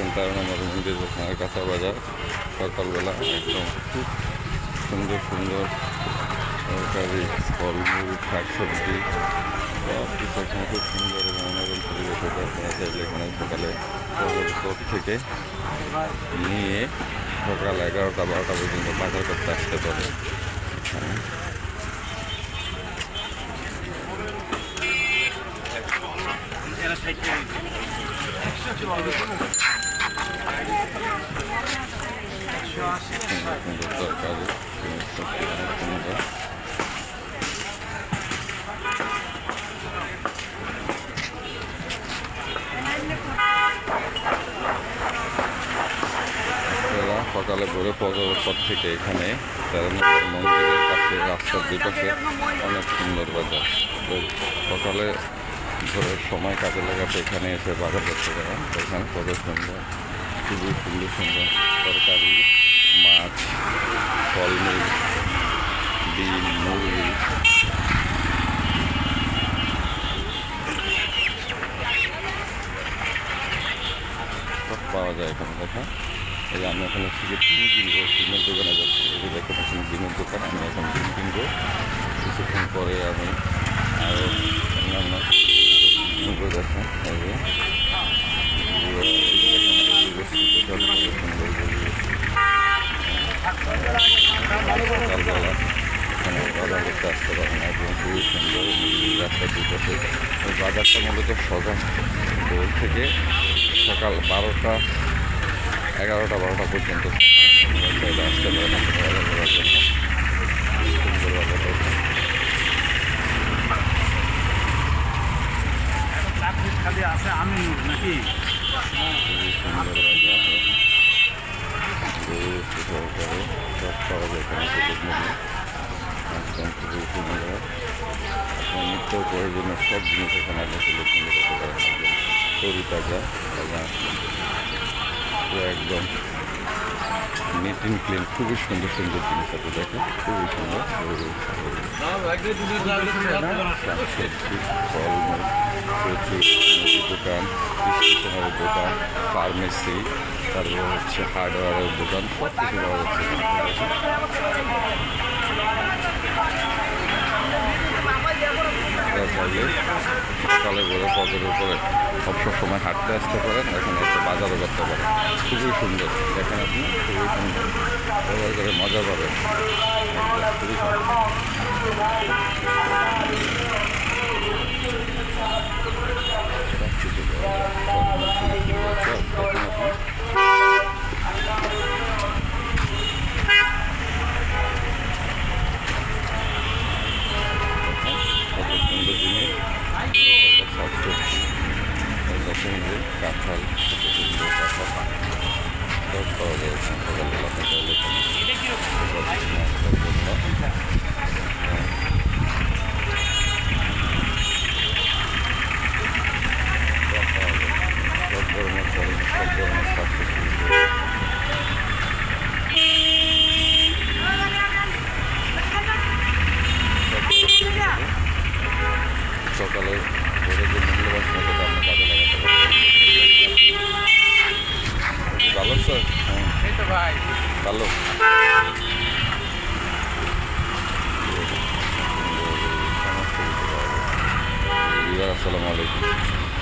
দেখেন 13 নম্বর মন্দির ওখানে কাঁচা বাজার সকালবেলা একদম খুব সুন্দর সুন্দর তরকারি ফলমূল শাকসবজি সব কিছু এখানে খুব সুন্দর এবং মনোরম পরিবেশ হতে আপনারা চাইলে এখানে সকালে পর থেকে নিয়ে সকাল 11টা 12টা পর্যন্ত বাজার করতে আসতে পারে। সুন্দর তরকারি সুন্দর সকালে ভোরে পৌঁছানোর পর থেকে এখানে 13 নম্বর মন্দিরের পাশে রাস্তার দুই পাশে অনেক সুন্দর বাজার। তো সকালে ভোরের সময় কাজে লাগাতে এখানে এসে বাজার করতে পারেন। এখানে কত সুন্দর খুবই সুন্দর সুন্দর তরকারি মাছ ফলমূল ডিম মুরগি সব পাওয়া যায় এখানে। দেখা এই আমি এখন হচ্ছে যে ডিম কিনবো, ডিমের দোকানে যাচ্ছি। এই যে দেখতে পাচ্ছেন ডিমের দোকান, আমি এখন ডিম কিনবো। কিছুক্ষণ পরে আমি আরও অন্যান্য কিনবো। দেখেন এই যে সকালবেলা এখানে বাজার করতে আসতে পারেন এবং খুবই সুন্দর রাস্তা দুপাশে। ওই বাজারটা মূলত সকাল ভোর থেকে সকাল 12টা 11টা 12টা পর্যন্ত আসতে পারেন বাজার করার জন্য। সুন্দর বাজার খালি আছে আমি নাকি খুবই সুন্দর বাজার সহকারে সব পাওয়া যায় এখানে সুযোগ মূল্য একদম খুবই সুন্দর। আপনার নিত্য প্রয়োজনীয় সব জিনিস এখানে আপনি সুযোগ মূল্য করতে পারেন। একদম তরিতাজা একদম নিট অ্যান্ড ক্লিন খুবই সুন্দর সুন্দর জিনিস আপনি দেখেন খুবই সুন্দর। শাকসবজি ফলমূল প্রচুর মুদির দোকান স্টেশনারি দোকান ফার্মেসি তারপর হচ্ছে হার্ডওয়্যারের দোকান সব কিছু পাওয়া যাচ্ছে। চাইলে সকালে বলে পকের উপরে অবসর সময় হাঁটতে আসতে পারেন, এখানে এসে বাজারও করতে পারেন। খুবই সুন্দর দেখেন আপনি খুবই সুন্দর ব্যবহার করে মজা পাবেন। খুবই কাঁঠাল সব পাওয়া যায় সকালবেলা চাইলে সব ধরনের ফল সব ধরনের শাকসবজি সকালে ভোরে যে মূল্যবান সময়টা আপনি কাজে লাগাতে পারেন। ভালো স্যার এই তো ভাই ভালো। আসসালামু আলাইকুম।